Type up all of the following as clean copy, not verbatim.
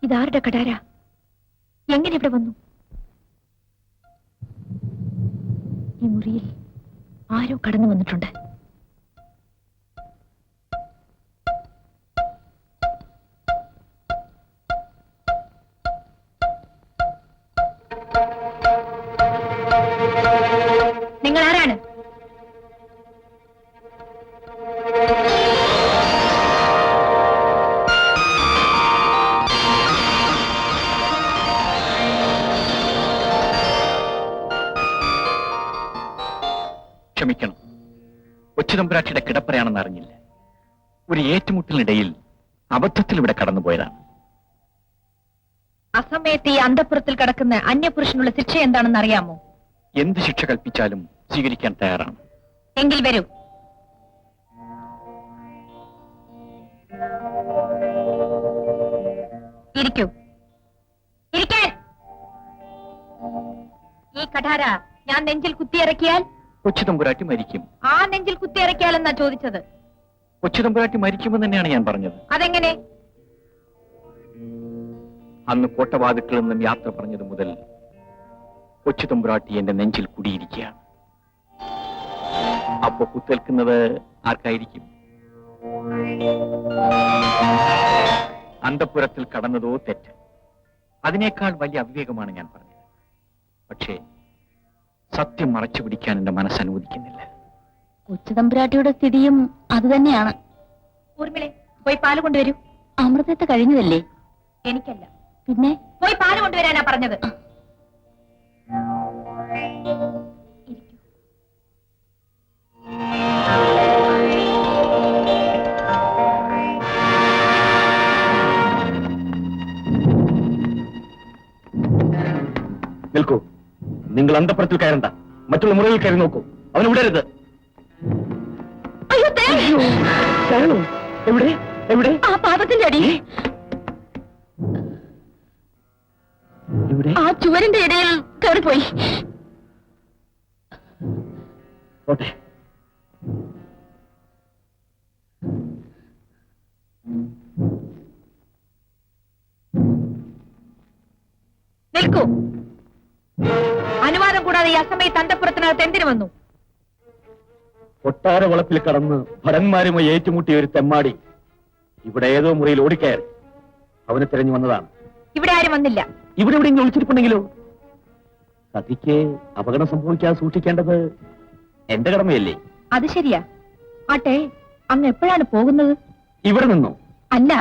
ഇതാരുടെ കടാര? എങ്ങനെ ഇവിടെ വന്നു? ഈ മുറിയിൽ ആരോ കടന്നു വന്നിട്ടുണ്ട്. നിങ്ങൾ ആരാണ്? ക്ഷമിക്കണം, കൊച്ചുതമ്പുരാട്ടിയുടെ കിടപ്പറയാണെന്ന് അറിഞ്ഞില്ല. ഒരു ഏറ്റുമുട്ടലിനിടയിൽ അബദ്ധത്തിൽ ഇവിടെ കടന്നുപോയതാണ്. അസമയത്ത് ഈ അന്തഃപുരത്തിൽ കിടക്കുന്ന അന്യപുരുഷനുള്ള ശിക്ഷ എന്താണെന്ന് അറിയാമോ? എന്ത് ശിക്ഷ കൽപ്പിച്ചാലും സ്വീകരിക്കാൻ തയ്യാറാണ്. എങ്കിൽ വരൂ. ഇരിക്കൂ. ഇരിക്കാൻ. ഈ കഠാര ഞാൻ നെഞ്ചിൽ കുത്തിയിറക്കിയാൽ കൊച്ചുതമ്പുരാട്ടി മരിക്കും. ആ നെഞ്ചിൽ കുത്തിയിറക്കിയാൽ എന്നാ ചോദിച്ചത്. കൊച്ചുതമ്പുരാട്ടി മരിക്കുമെന്ന് തന്നെയാണ് ഞാൻ പറഞ്ഞത്. അതെങ്ങനെ? അന്ന് കോട്ടവാതിക്കൽ നിന്നും യാത്ര പറഞ്ഞത് മുതൽ കൊച്ചുതമ്പുരാട്ടി എന്റെ നെഞ്ചിൽ കുടിയിരിക്കുകയാണ്. അപ്പോ കുത്തേൽക്കുന്നത് ആർക്കായിരിക്കും? അന്തഃപുരത്തിൽ കടന്നതോ തെറ്റ്. അതിനേക്കാൾ വലിയ അവിവേകമാണ് ഞാൻ പറഞ്ഞത്. പക്ഷേ സത്യം മറച്ചു പിടിക്കാൻ എന്റെ മനസ്സ് അനുവദിക്കുന്നില്ല. കൊച്ചുതമ്പുരാട്ടിയുടെ സ്ഥിതിയും അതുതന്നെയാണ്. ഊർമിളെ, പോയി പാല് കൊണ്ടുവരൂ. അമൃതത്തെ കഴിഞ്ഞതല്ലേ? എനിക്കല്ല. പിന്നെ പോയി പാല് കൊണ്ടുവരാനാ പറഞ്ഞത്. നിൽക്കൂ. നിങ്ങൾ അന്തഃപുരത്തിൽ കയറണ്ട. മറ്റുള്ള മുറിയിൽ കയറി നോക്കൂ. അവന് വിടരുത്. എവിടെ എവിടെ? ആ പാപത്തിന്റെ അടി. ആ ചുവരിന്റെ ഇടയിൽ കയറിപ്പോയി. ഓട്ടെ. നിൽക്കൂ. അനുവാദം കൂടാതെ ഈ അസമയത്ത് അന്തഃപുരത്തിനകത്ത് എന്തിനു വന്നു? കൊട്ടാര വളപ്പിൽ കടന്ന് ഭടന്മാരുമായി ഏറ്റുമുട്ടിയ ഒരു തെമ്മാടി ഇവിടെ ഏതോ മുറിയിൽ ഓടിക്കയറി. അവനെ തിരഞ്ഞു വന്നതാണ്. ഇവിടെ ആരും വന്നില്ല. ഇവിടെ എവിടെയെങ്കിലും ഒളിച്ചിരിപ്പുണ്ടെങ്കിലോ? സതിക്ക് അപകടം സൂക്ഷിക്കാതെ സൂക്ഷിക്കേണ്ടത് എന്റെ കടമയല്ലേ? അത് ശരിയാ. ആട്ടെ, അങ്ങ് എപ്പോഴാണ് പോകുന്നത്? ഇവിടെ നിന്നോ? അല്ല,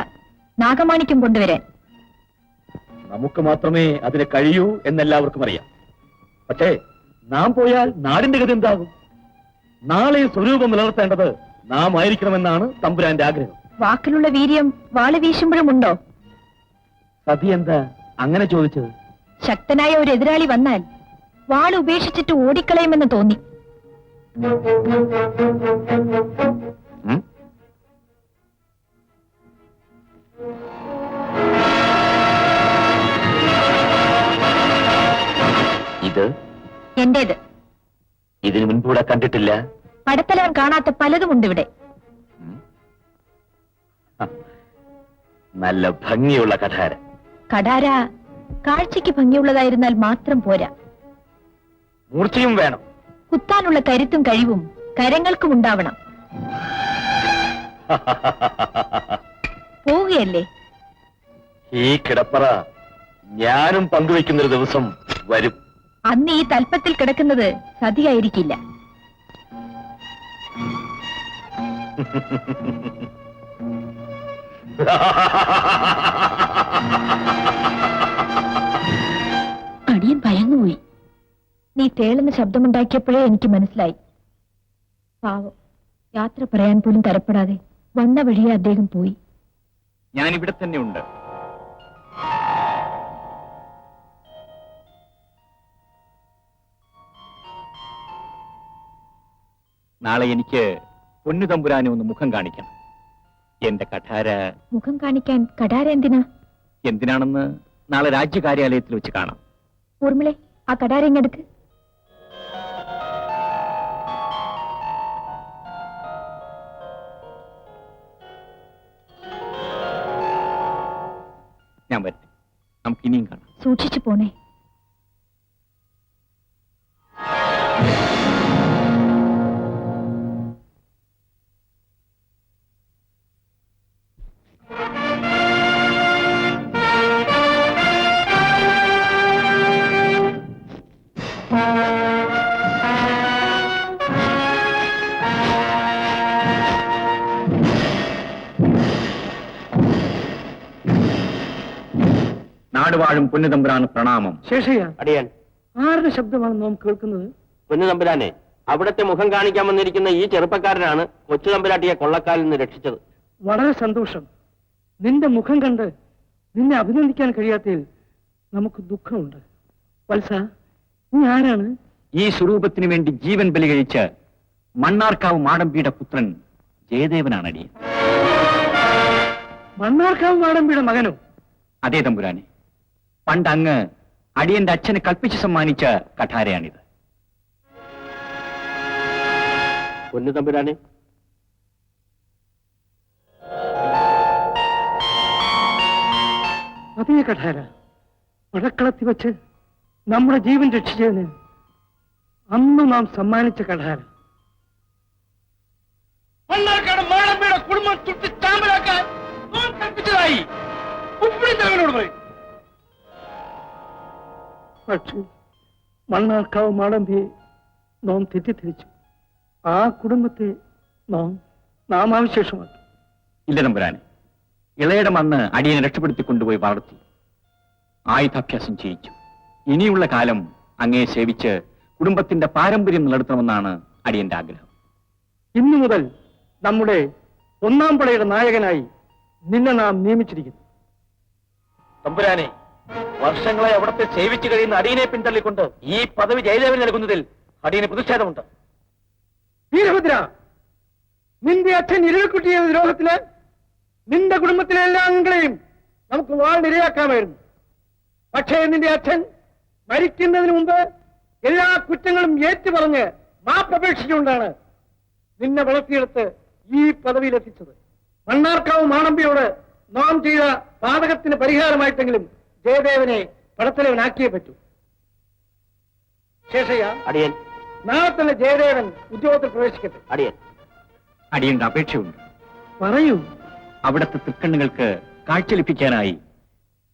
നാഗമാണിക്യം കൊണ്ടുവരാൻ. നമുക്ക് മാത്രമേ അതിന് കഴിയൂ എന്നെല്ലാവർക്കും അറിയാം. പക്ഷേ നാം പോയാൽ നാടിന്റെ ഗതി എന്താകും? നാളെ സ്വരൂപം നിലനിർത്തേണ്ടത് നാം ആയിരിക്കണമെന്നാണ് തമ്പുരാന്റെ ആഗ്രഹം. വാക്കിലുള്ള വീര്യം വാള് വീശുമ്പോഴും ഉണ്ടോ? സതി എന്താ അങ്ങനെ ചോദിച്ചത്? ശക്തനായ ഒരു എതിരാളി വന്നാൽ വാള് ഉപേക്ഷിച്ചിട്ട് ഓടിക്കളയുമെന്ന് തോന്നി. ഇത് എന്റേത്. ഇതിനു മുൻപൂടെ കണ്ടിട്ടില്ല. പടത്തലവൻ കാണാത്ത പലതുമുണ്ട് ഇവിടെ. നല്ല ഭംഗിയുള്ള കഠാര. കഠാര കാഴ്ചയ്ക്ക് ഭംഗിയുള്ളതായിരുന്നാൽ മാത്രം പോരാ, മൂർച്ചയും വേണം. കുത്താനുള്ള കരുത്തും കഴിവും കരങ്ങൾക്കും ഉണ്ടാവണം. പോവുകയല്ലേ? ഈ കിടപ്പറ ഞാനും പങ്കുവെക്കുന്നൊരു ദിവസം വരും. അന്ന് ഈ തൽപ്പത്തിൽ കിടക്കുന്നത് സതിയായിരിക്കില്ല. അടിയൻ ഭയന്നുപോയി. നീ തേളുന്ന ശബ്ദമുണ്ടാക്കിയപ്പോഴേ എനിക്ക് മനസ്സിലായി. പാവം, യാത്ര പറയാൻ പോലും തരപ്പെടാതെ വന്ന വഴിയെ അദ്ദേഹം പോയി. ഞാൻ ഇവിടെ തന്നെ ഉണ്ട്. നാളെ എനിക്ക് പൊന്നു തമ്പുരാനെ ഒന്ന് മുഖം കാണിക്കണം. എന്റെ കഠാര. മുഖം കാണിക്കാൻ കഠാര എന്തിനാ? എന്തിനാണെന്ന് നാളെ രാജ്യകാര്യാലയത്തിൽ വെച്ച് കാണാം. ഊർമിളെ, ആ കഠാര ഇങ്ങെടുക്ക്. ഞാൻ വരട്ടെ. നമുക്ക് ഇനിയും കാണാം. സൂക്ഷിച്ചു പോണേ. നാടുവാഴും പൊന്നുതമ്പുരാന് പ്രണാമം. ശേഷയ്യ, അടിയൻ. ആരുടെ ശബ്ദമാണ് നാം കേൾക്കുന്നത്? പൊന്നുതമ്പുരാനെ, അവിടത്തെ മുഖം കാണിക്കാൻ വന്നിരിക്കുന്ന ഈ ചെറുപ്പക്കാരനാണ് കൊച്ചു തമ്പുരാട്ടിയെ കൊള്ളക്കാലിൽ നിന്ന് രക്ഷിച്ചത്. വളരെ സന്തോഷം. നിന്റെ മുഖം കണ്ട് നിന്നെ അഭിനന്ദിക്കാൻ കഴിയാത്തതിൽ നമുക്ക് ദുഃഖമുണ്ട്. വത്സ, നീ ആരാണ്? ഈ സ്വരൂപത്തിന് വേണ്ടി ജീവൻ ബലി കഴിച്ച മണ്ണാർക്കാവ് മാടമ്പിയുടെ പുത്രൻ ജയദേവനാണ് അടിയൻ. മണ്ണാർക്കാവ് മാടമ്പിയുടെ മകനോ? അതേ തമ്പുരാനെ, പണ്ട് അങ്ങ് അടിയന്റെ അച്ഛന് കൽപ്പിച്ച് സമ്മാനിച്ച കഠാരയാണിത്. പൊന്നുതമ്പുരാനെ, അതേ കഠാര, പടക്കളത്തി വെച്ച് നമ്മുടെ ജീവൻ രക്ഷിച്ചതിന് അന്ന് നാം സമ്മാനിച്ച കഠാര. മണ്ണാർക്കാട് മാടമ്പിയുടെ കുടുംബം ചുറ്റി ചാമ്പലാക്കാൻ നാം കൽപ്പിച്ചതായി ഉപ്പിടിച്ചവനോട് പറയും. പക്ഷേ മണ്ണാർക്കാവ് മാടമ്പിയെ നാം തെറ്റിദ്ധരിച്ചു. ആ കുടുംബത്തെ നാം അവശേഷമാക്കി. ഇല്ല തമ്പുരാനെ, ഇളയുടെ മണ്ണ് അടിയനെ രക്ഷപ്പെടുത്തി കൊണ്ടുപോയി വളർത്തി ആയുധാഭ്യാസം ചെയ്യിച്ചു. ഇനിയുള്ള കാലം അങ്ങയെ സേവിച്ച് കുടുംബത്തിന്റെ പാരമ്പര്യം നിലനിർത്തണമെന്നാണ് അടിയന്റെ ആഗ്രഹം. ഇന്നു മുതൽ നമ്മുടെ ഒന്നാം പടയുടെ നായകനായി നിന്നെ നാം നിയമിച്ചിരിക്കുന്നു. തമ്പുരാനെ, വർഷങ്ങളെ അവിടത്തെ സേവിച്ചു കഴിയുന്ന അടിയനെ പിന്തള്ളിക്കൊണ്ട് ഈ പദവി ജയദേവന് നൽകുന്നതിൽ അടിയന് പ്രതിഷേധമുണ്ട്. വീരഭദ്ര, നിന്റെ അച്ഛൻ ഇരുൾക്കുട്ടിയ ദ്രോഹത്തില് നിന്റെ കുടുംബത്തിലെ എല്ലാ അംഗങ്ങളെയും നമുക്ക് വാളിനിരയാക്കാമായിരുന്നു. പക്ഷേ നിന്റെ അച്ഛൻ മരിക്കുന്നതിന് മുമ്പ് എല്ലാ കുറ്റങ്ങളും ഏറ്റുപറഞ്ഞ് മാപ്പപേക്ഷിച്ചുകൊണ്ടാണ് നിന്നെ വളർത്തിയെടുത്ത് ഈ പദവിയിലെത്തിച്ചത്. മണ്ണാർക്കാവ് മാടമ്പിയോട് നാം ചെയ്ത പാതകത്തിന് പരിഹാരമായിട്ടെങ്കിലും ജയദേവനെ പടത്തലവനാക്കിയേ പറ്റൂ. ശേഷയ്യ, അടിയൻ. നാളെ തന്നെ ജയദേവൻ ഉദ്യോഗത്തിൽ പ്രവേശിക്കട്ടെ. അടിയൻ. അടിയന്റെ അപേക്ഷയുണ്ട്. പറയൂ. അവിടുത്തെ തൃക്കണ്ണുകൾക്ക് കാഴ്ച ലഭിക്കാനായി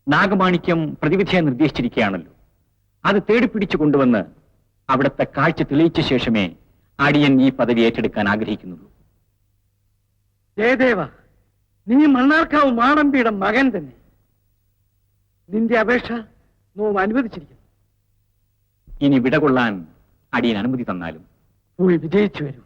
നാഗമാണിക്യം പ്രതിവിധിയായി നിർദ്ദേശിച്ചിരിക്കുകയാണല്ലോ. അത് തേടിപ്പിടിച്ചു കൊണ്ടുവന്ന് അവിടുത്തെ കാഴ്ച തെളിയിച്ച ശേഷമേ അടിയൻ ഈ പദവി ഏറ്റെടുക്കാൻ ആഗ്രഹിക്കുന്നുള്ളൂ. ജയദേവ, നീ മണ്ണാർക്കാവ് മാടമ്പിയുടെ മകൻ തന്നെ. നിന്റെ അപേക്ഷ നാം അനുവദിച്ചിരിക്കുന്നു. ഇനി വിടകൊള്ളാൻ അടിയൻ അനുമതി തന്നാലും. പോയി വിജയിച്ചു വരൂ.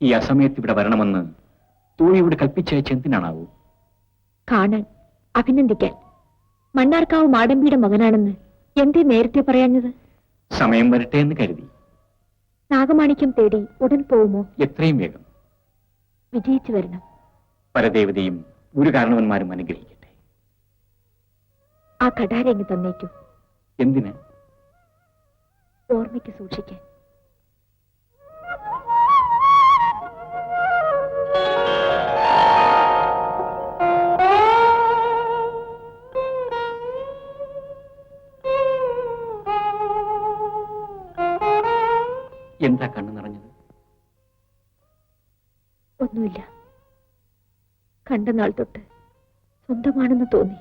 ഈ അസമയത്ത് ഇവിടെ വരണമെന്ന് തോഴിയോട് കൽപ്പിച്ചയച്ച എന്തിനാണാവൂ? കാണാൻ, അഭിനന്ദിക്കാൻ. മണ്ണാർക്കാവ് മാടമ്പിയുടെ മകനാണെന്ന് എന്തേ നേരത്തെ പറയാഞ്ഞത്? സമയം വരട്ടെ എന്ന് കരുതി. നാഗമാണിക്യം തേടി ഉടൻ പോവുമോ? എത്രയും വേഗം. വിജയിച്ചു വരണം. പരദേവതയും ഒരു കാരണവന്മാരും അനുഗ്രഹിക്കട്ടെ. ആ കഠാര എങ്ങ് തന്നേക്കൂ. എന്തിന്? ഓർമ്മയ്ക്ക് സൂക്ഷിക്കാൻ. എന്താ കണ്ണു നിറഞ്ഞത്? ഒന്നുമില്ല. കണ്ട നാൾ തൊട്ട് സ്വന്തമാണെന്ന് തോന്നി.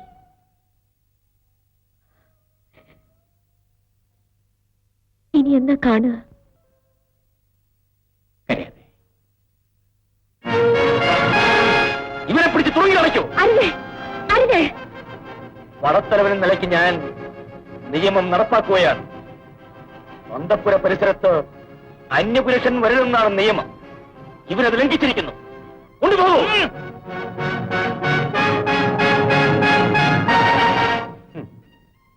ഇനി എന്നാ കാണുക? കരയാതെ. ഇവനെ പിടിച്ച് തുറങ്ങി കളയ്ക്കോ? അരുതേ, അരുതേ. പടത്തലവൻ നിലയ്ക്ക് ഞാൻ നിയമം നടപ്പാക്കുകയാണ്. അന്തപ്പുര പരിസരത്ത് അന്യപുരുഷൻ വരരുതെന്നാണ് നിയമം. ഇവരത് ലംഘിച്ചിരിക്കുന്നു. കൊണ്ടുപോകൂ.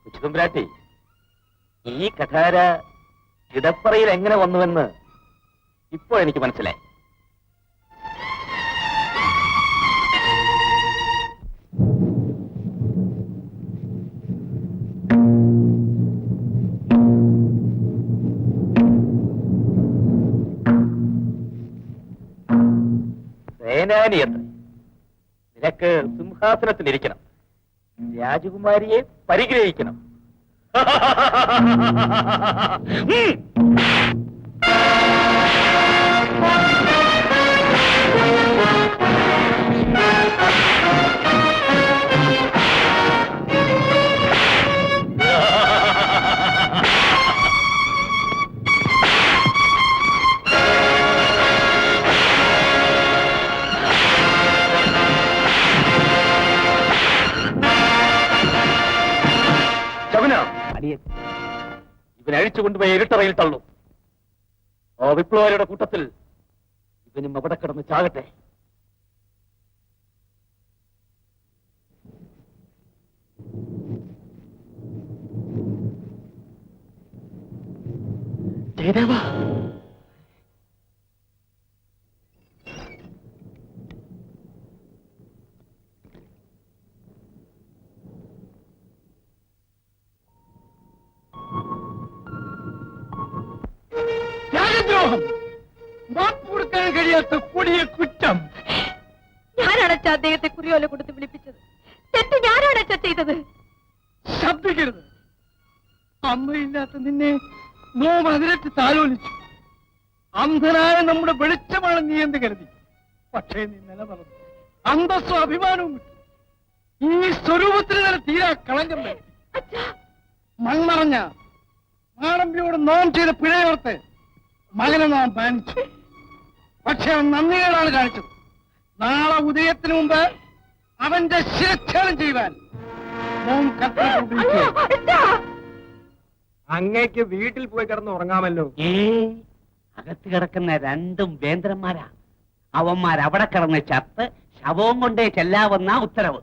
കൊച്ചുതമ്പുരാട്ടി, ഈ കഠാര കിടപ്പറയിൽ എങ്ങനെ വന്നുവെന്ന് ഇപ്പോൾ എനിക്ക് മനസ്സിലായി. സേനാനിയത്ത്, നിനക്ക് സിംഹാസനത്തിലിരിക്കണം, രാജകുമാരിയെ പരിഗ്രഹിക്കണം. ഇവൻ അഴിച്ചുകൊണ്ടുപോയി ഇരുട്ടറയിൽ തള്ളു. ആ വിപ്ലവരുടെ കൂട്ടത്തിൽ ഇവനും അവിടെ കിടന്ന് ചാകട്ടെ. ജയദേവ, രാജദ്രോഹം, മാപ്പ് കൊടുക്കാൻ കഴിയാത്ത കൊടിയ കുറ്റം. ഞാനാണച്ച അദ്ദേഹത്തെ കുറിയോല കൊടുത്ത് വിളിപ്പിച്ചത്. തെറ്റ് ഞാനാണച്ച ചെയ്തത്. ശബ്ദിക്കരുത്. അമ്മയില്ലാത്ത നിന്നെ നോം അതിരറ്റ് താലോലിച്ചു. അന്ധനായ നമ്മുടെ വെളിച്ചമാണ് നീ എന്ന് കരുതി. പക്ഷേ നീ നിലനിർന്നു. അന്തസ്സും അഭിമാനവും വിട്ടു. ഈ സ്വരൂപത്തിന് തന്നെ തീരാ കളങ്കം വരുത്തി. മൺമറഞ്ഞ മാടമ്പിയോട് നോം ചെയ്ത പിഴയോർത്ത് മകനെ നാം മാനിച്ചു. പക്ഷെ അവൻ നന്ദികേടാണ് കാണിച്ചത്. നാളെ ഉദയത്തിന് മുമ്പ് അവന്റെ ശിരച്ഛേദം ചെയ്യുവാൻ നോം കൽപ്പിച്ചു. അങ്ങേക്ക് വീട്ടിൽ പോയി കിടന്ന് ഉറങ്ങാമല്ലോ. അകത്ത് കിടക്കുന്ന രണ്ടും വേന്ദ്രന്മാരാ. അവന്മാരവിടെ കിടന്ന് ചത്ത് ശവവും കൊണ്ടേ ചെല്ലാവുന്ന ഉത്തരവ്.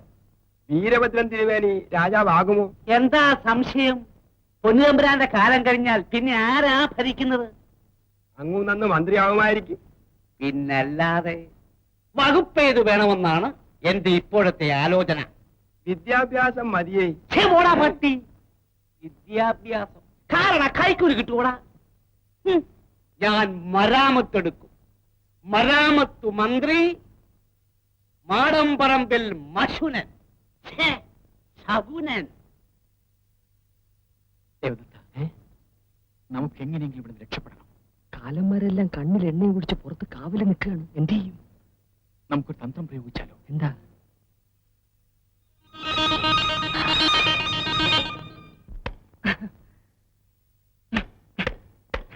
വീരഭദ്രൻ തിരുവേനി രാജാവാകുമോ? എന്താ സംശയം? പൊന്നുതമ്പുരാന്റെ കാലം കഴിഞ്ഞാൽ പിന്നെ ആരാ ഭരിക്കുന്നത്? അങ്ങു നന്ന് മന്ത്രിയാകുമായിരിക്കും. പിന്നല്ലാതെ. വകുപ്പേത് വേണമെന്നാണ് എന്റെ ഇപ്പോഴത്തെ ആലോചന. വിദ്യാഭ്യാസം മതിയേ. പോടാ പട്ടി. വിദ്യാഭ്യാസം കാരണം കൈക്കൂലി കിട്ടൂടാ. ഞാൻ മരാമത്തെടുക്കും. മരാമത്തു മന്ത്രി, മാടമ്പറമ്പിൽ മശുനൻ, ശകുനൻ. നമുക്ക് എങ്ങനെയെങ്കിലും ഇവിടെ രക്ഷപ്പെടണം. കാലന്മാരെല്ലാം കണ്ണിൽ എണ്ണയും കുടിച്ച് പുറത്ത് കാവല് നിൽക്കുകയാണ്. എന്ത് ചെയ്യും? നമുക്കൊരു തന്ത്രം പ്രയോഗിച്ചാലോ? എന്താ?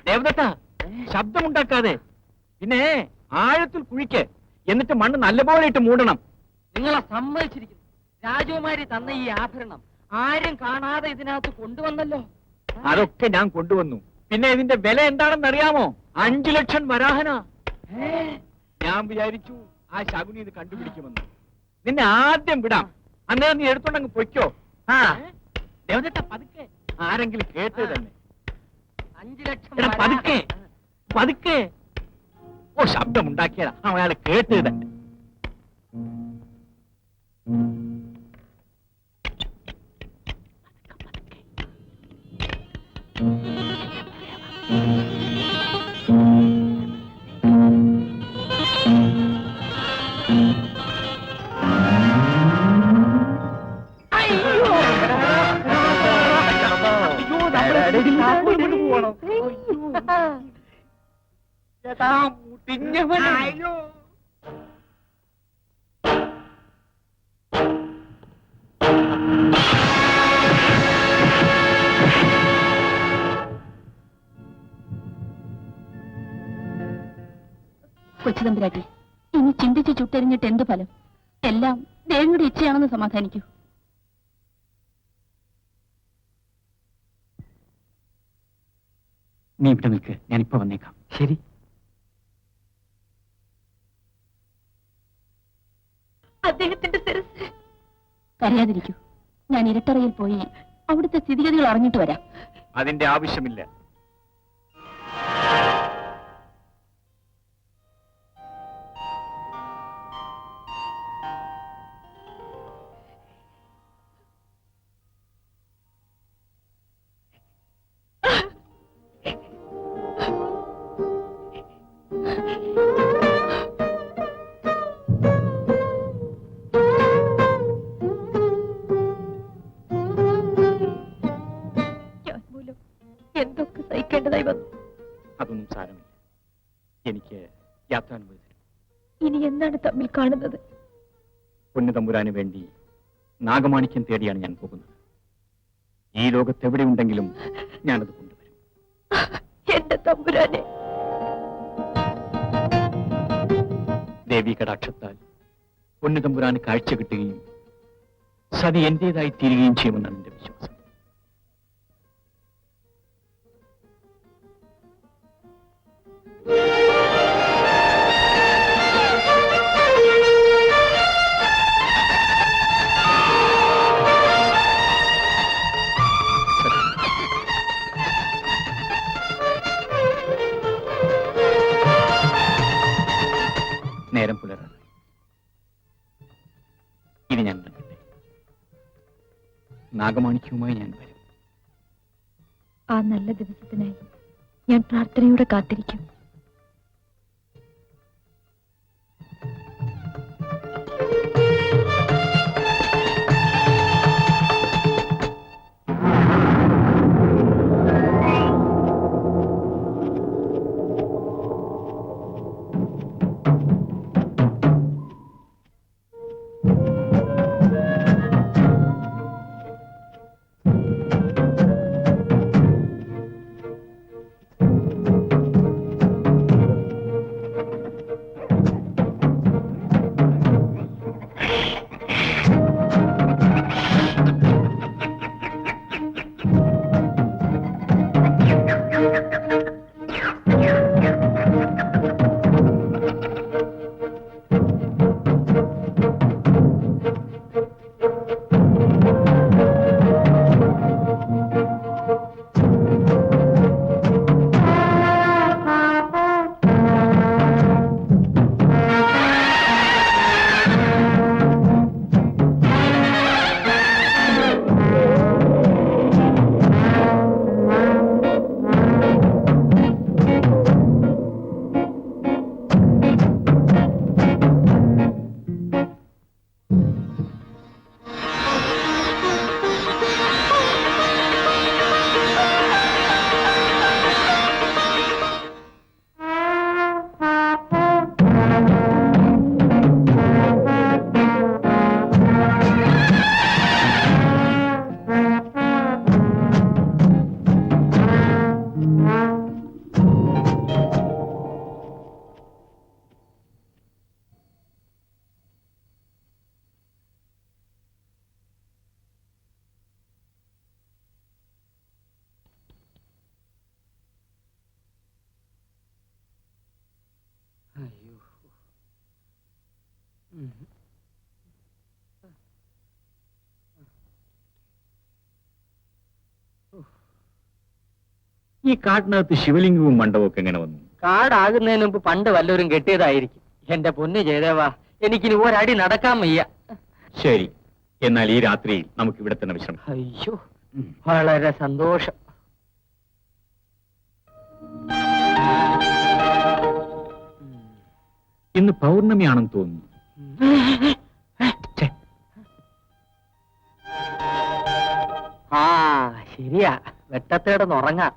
ദേവദത്ത, ശബ്ദമുണ്ടാക്കാതെ. പിന്നെ ആഴത്തിൽ കുഴിക്ക്. എന്നിട്ട് മണ്ണ് നല്ലപോലെ ഇട്ട് മൂടണം. നിങ്ങളെ സമ്മതിച്ചിരിക്കുന്നു. രാജകുമാരി തന്ന ഈ ആഭരണം ആരും കാണാതെ ഇതിനകത്ത് കൊണ്ടുവന്നല്ലോ. അതൊക്കെ ഞാൻ കൊണ്ടുവന്നു. പിന്നെ ഇതിന്റെ വില എന്താണെന്ന് അറിയാമോ? 5 ലക്ഷം വരാഹന. ഞാൻ വിചാരിച്ചു ആ ശകുനി ഇത് കണ്ടുപിടിക്കുമെന്ന്. നിന്നെ ആദ്യം വിടാം. അന്നേരം നീ എടുത്തോണ്ടങ്ങ് പൊയ്ക്കോ. ദേവദത്ത, പതുക്കെ. ആരെങ്കിലും കേട്ടത് തന്നെ. 5 ലക്ഷം എടാ, പതുക്കെ പതുക്കെ. ഓ, ശബ്ദമുണ്ടാക്കിയതാ. അയാളെ കേട്ടത് തന്നെ. കൊച്ചുതമ്പുരാട്ടി, ഇനി ചിന്തിച്ച് ചുട്ടെറിഞ്ഞിട്ട് എന്ത് ഫലം? എല്ലാം ദേവിയുടെ ഇച്ഛയാണെന്ന് സമാധാനിക്കൂ. നീ ഇവിടെ നിൽക്ക്, ഞാനിപ്പോ വന്നേക്കാം. ശരി. അദ്ദേഹത്തിന്റെ ശിരസ്. കരയാതിരിക്കൂ, ഞാൻ ഇരട്ടറയിൽ പോയി അവിടുത്തെ സ്ഥിതിഗതികൾ അറിഞ്ഞിട്ട് വരാം. അതിന്റെ ആവശ്യമില്ല. ഞാൻ മൂലം എന്തൊക്കെ സഹിക്കേണ്ടതായി വന്നു. അതൊന്നും സാരമില്ല. എനിക്ക് യാത്രാനുമതി തരും. ഇനി എന്താണ് തമ്മിൽ കാണുന്നത്? പൊന്നുതമ്പുരാന് വേണ്ടി നാഗമാണിക്യം തേടിയാണ് ഞാൻ പോകുന്നത്. ഈ ലോകത്തെവിടെയുണ്ടെങ്കിലും ഞാനത് കൊണ്ടുവരും. എന്റെ തമ്പുരാനെ, ദേവി കടാക്ഷത്താൽ പൊന്നുതമ്പുരാന് കാഴ്ച കിട്ടുകയും സതി എന്റേതായി തീരുകയും ചെയ്യുമെന്നാണ് എന്റെ വിശ്വാസം. നേരം പുലരാണ്. ഇത് ഞാൻ കണ്ടേ. നാഗമാണിക്യവുമായി ഞാൻ വരും. ആ നല്ല ദിവസത്തിനായി ഞാൻ പ്രാർത്ഥനയോടെ കാത്തിരിക്കും. ഈ കാട്ടിനകത്ത് ശിവലിംഗവും മണ്ഡപവും ഒക്കെ എങ്ങനെ വന്നു? കാടാകുന്നതിന് മുമ്പ് പണ്ട് വല്ലവരും കെട്ടിയതായിരിക്കും. എന്റെ പൊന്ന് ജയദേവാ, എനിക്കിനി ഒരടി നടക്കാൻ വയ്യ. ശരി, എന്നാൽ ഈ രാത്രിയിൽ നമുക്ക് ഇവിടെ തന്നെ വിശ്രമിക്കാം. അയ്യോ, വളരെ സന്തോഷം. ഇന്ന് പൗർണമിയാണെന്ന് തോന്നുന്നു. ഛെ, ആ ശരിയാ, വെട്ടത്തേടൊന്നുറങ്ങാം.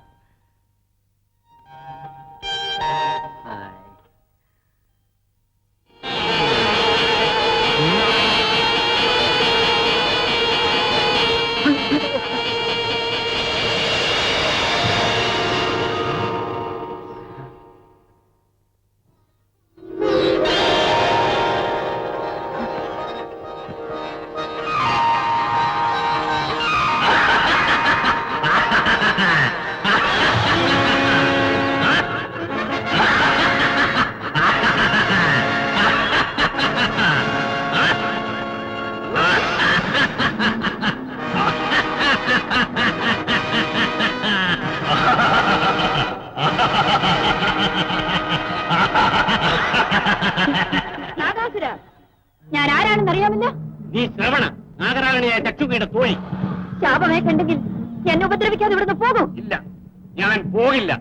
നാഗാസുര, ഞാൻ ആരാണെന്ന് അറിയാമല്ലോ. നീ ശ്രവണ നാഗരാഗണിയായ ചക്ഷുകയുടെ തോഴി. ശാപമേ കണ്ടെങ്കിൽ എന്നെ ഉപദ്രവിക്കാതെ ഇവിടുന്ന് പോകും. ഇല്ല, ഞാൻ പോകില്ല.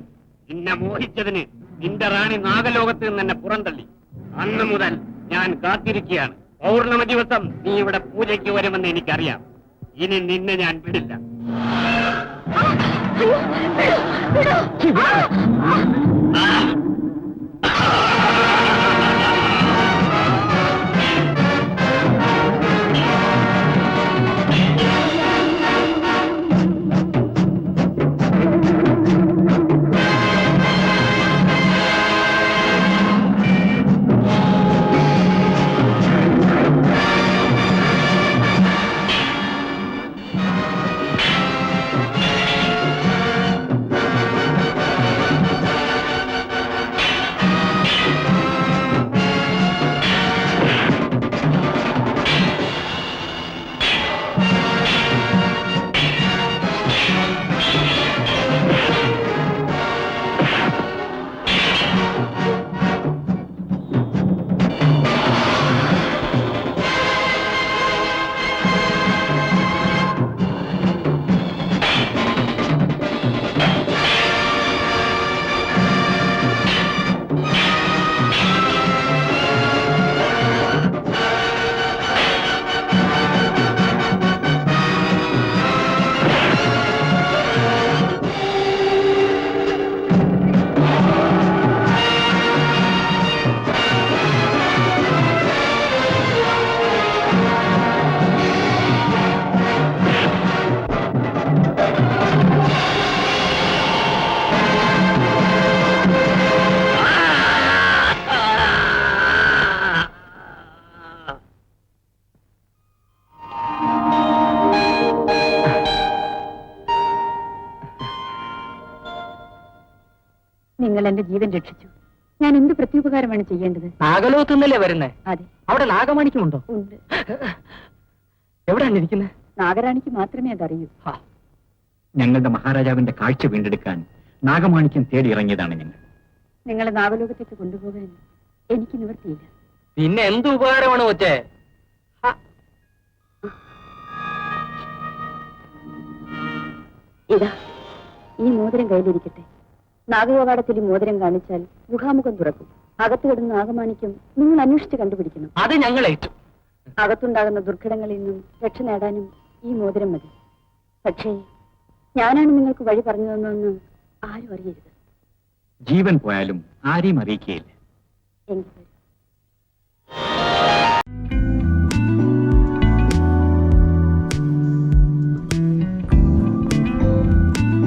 നിന്നെ മോഹിച്ചതിന് നിന്റെ റാണി നാഗലോകത്ത് നിന്ന് എന്നെ പുറന്തള്ളി. അന്ന് മുതൽ ഞാൻ കാത്തിരിക്കുകയാണ്. പൗർണമി ദിവസം നീ ഇവിടെ പൂജയ്ക്ക് വരുമെന്ന് എനിക്കറിയാം. ഇനി നിന്നെ ഞാൻ വിടില്ല. നിങ്ങൾ എന്റെ ജീവൻ രക്ഷിച്ചു. ഞാൻ എന്ത് പ്രത്യുപകാരമാണ് ചെയ്യേണ്ടത്? നാഗലോകത്ത് നിന്നല്ലേ വരുന്നേ? അതെ, അവിടെ നാഗമാണിക്കുമുണ്ടോ? ഉണ്ട്. എവിടെയാണ് ഇരിക്കുന്നത്? നാഗരാണിക്ക് മാത്രമേ അതറിയൂ. ഞങ്ങളുടെ മഹാരാജാവിന്റെ കാഴ്ച വീണ്ടെടുക്കാൻ നാഗമാണിക്യം തേടി ഇറങ്ങിയതാണ് ഞങ്ങൾ. നിങ്ങളെ നാഗലോകത്തേക്ക് കൊണ്ടുപോകാൻ എനിക്ക് നിവൃത്തിയില്ല. പിന്നെ എന്ത് ഉപകാരമാണ് കൊച്ചേ? ഇതാ, ഈ മോതിരം കയ്യിലിരിക്കട്ടെ. നാഗകവാടത്തിൽ ഈ മോതിരം കാണിച്ചാൽ ഗുഹാമുഖം തുറക്കും. അകത്ത് കിടന്ന നാഗമാണിക്യം നിങ്ങൾ അന്വേഷിച്ച് കണ്ടുപിടിക്കണം. അത് ഞങ്ങൾ ഏറ്റു. അകത്തുണ്ടാകുന്ന ദുർഘടങ്ങളിൽ നിന്നും രക്ഷ നേടാനും ഈ മോതിരം മതി. പക്ഷേ ഞാനാണ് നിങ്ങൾക്ക് വഴി പറഞ്ഞു തന്നതെന്ന് ആരും അറിയരുത്. ജീവൻ പോയാലും ആരെയും അറിയിക്കുകയില്ല. എങ്കിൽ